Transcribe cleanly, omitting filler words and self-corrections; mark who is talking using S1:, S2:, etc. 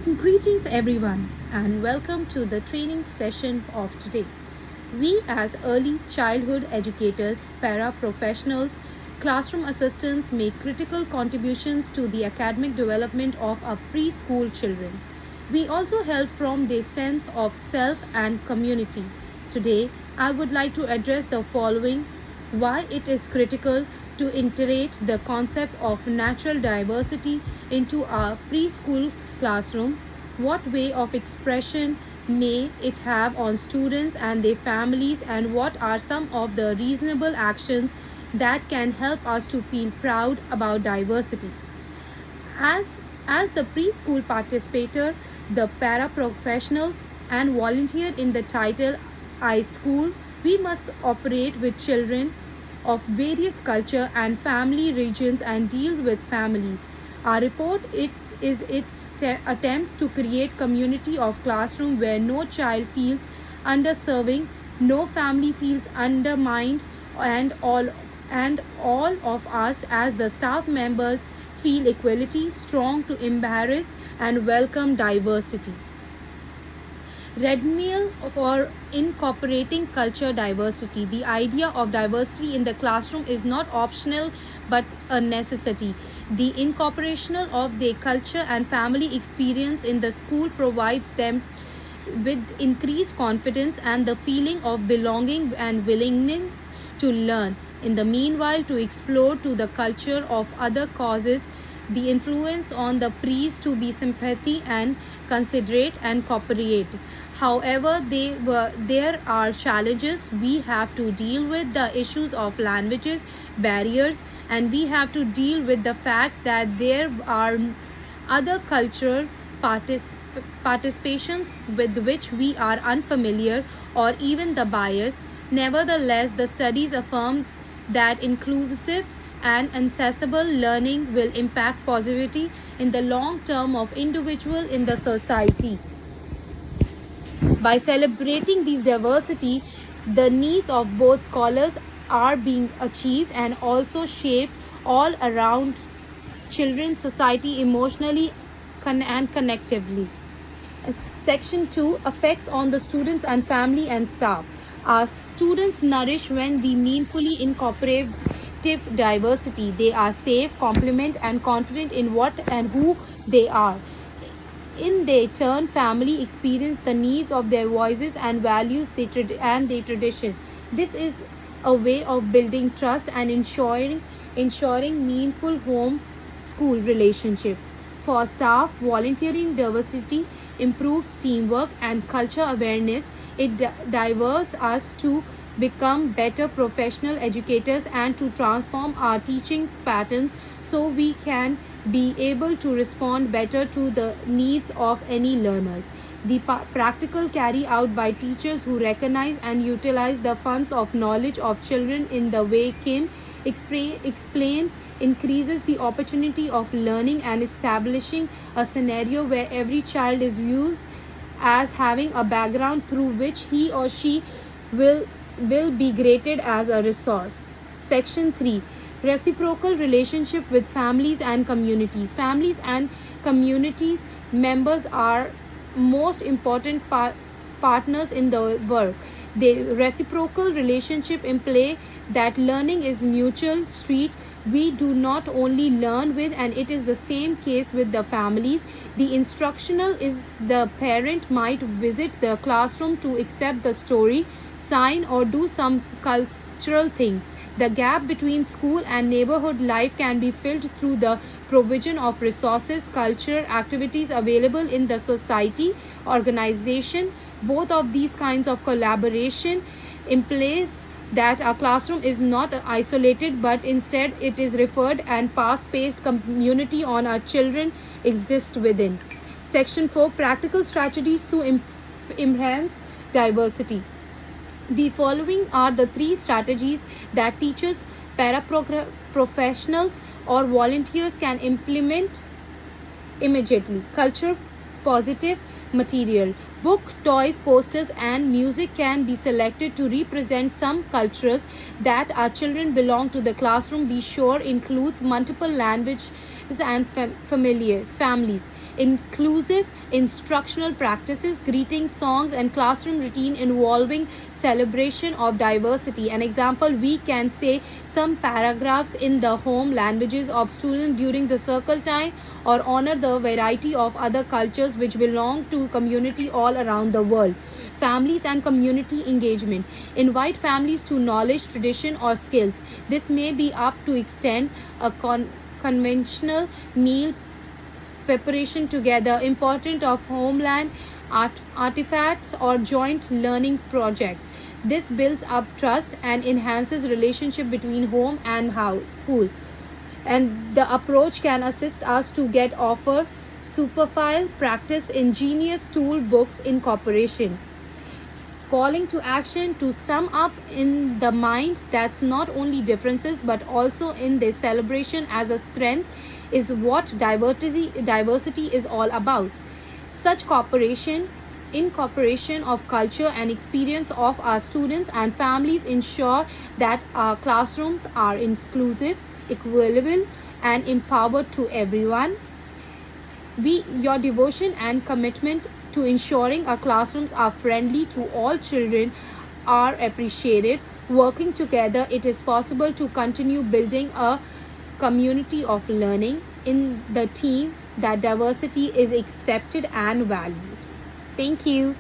S1: Greetings, everyone, and welcome to the training session of today. We, as early childhood educators, para-professionals, classroom assistants, make critical contributions to the academic development of our preschool children. We also help from their sense of self and community. Today, I would like to address the following: why it is critical to integrate the concept of natural diversity into our preschool classroom, what way of expression may it have on students and their families, and what are some of the reasonable actions that can help us to feel proud about diversity. As, as the preschool participator, the paraprofessionals, and volunteer in the title I School, we must operate with children of various culture and family regions and deal with families. Our report is its attempt to create community of classroom where no child feels underserving, no family feels undermined, and all of us as the staff members feel equality, strong to embrace and welcome diversity. Redmeal for incorporating culture diversity. The idea of diversity in the classroom is not optional but a necessity. The incorporation of their culture and family experience in the school provides them with increased confidence and the feeling of belonging and willingness to learn. In the meanwhile, to explore to the culture of other causes, the influence on the priest to be sympathy and considerate and cooperate. However, there are challenges. We have to deal with the issues of languages, barriers, and we have to deal with the facts that there are other cultural participations with which we are unfamiliar or even the bias. Nevertheless, the studies affirm that inclusive and accessible learning will impact positivity in the long term of individual in the society. By celebrating this diversity, the needs of both scholars are being achieved and also shaped all around children's society emotionally and connectively. Section 2: effects on the students and family and staff. Our students nourish when we meaningfully incorporate diversity. They are safe, competent, and confident in what and who they are. In their turn, family experience the needs of their voices and values and their tradition. This is a way of building trust and ensuring meaningful home-school relationship. For staff, volunteering diversity improves teamwork and culture awareness. It diverse us to become better professional educators and to transform our teaching patterns so we can be able to respond better to the needs of any learners. The practical carry out by teachers who recognize and utilize the funds of knowledge of children in the way Kim explains increases the opportunity of learning and establishing a scenario where every child is viewed as having a background through which he or she will be graded as a resource. Section 3: reciprocal relationship with families and communities. Families and communities members are most important partners in the work. The reciprocal relationship imply that learning is mutual street. We do not only learn with, and it is the same case with the families. The instructional is the parent might visit the classroom to accept the story, sign, or do some cultural thing. The gap between school and neighborhood life can be filled through the provision of resources, culture, activities available in the society, organization. Both of these kinds of collaboration implies that our classroom is not isolated but instead it is referred and fast-paced community on our children exist within. Section 4: practical strategies to enhance diversity. The following are the 3 strategies that teachers, paraprofessionals, or volunteers can implement immediately. Culture positive material. Book, toys, posters, and music can be selected to represent some cultures that our children belong to. The classroom, be sure, includes multiple languages and families. inclusive instructional practices, greeting songs, and classroom routine involving celebration of diversity. An example, we can say some paragraphs in the home languages of students during the circle time, or honor the variety of other cultures which belong to community all around the world. Families and community engagement. Invite families to knowledge, tradition, or skills. This may be up to extend a conventional meal preparation together, important of homeland artifacts, or joint learning projects. This builds up trust and enhances relationship between home and school. And the approach can assist us to get offer superfile practice ingenious tool books in cooperation. Calling to action, to sum up in the mind that's not only differences but also in the celebration as a strength is what diversity is all about. Such incorporation of culture and experience of our students and families ensure that our classrooms are inclusive, equitable, and empowered to everyone. Your devotion and commitment to ensuring our classrooms are friendly to all children are appreciated. Working together, it is possible to continue building a community of learning in the team that diversity is accepted and valued. Thank you.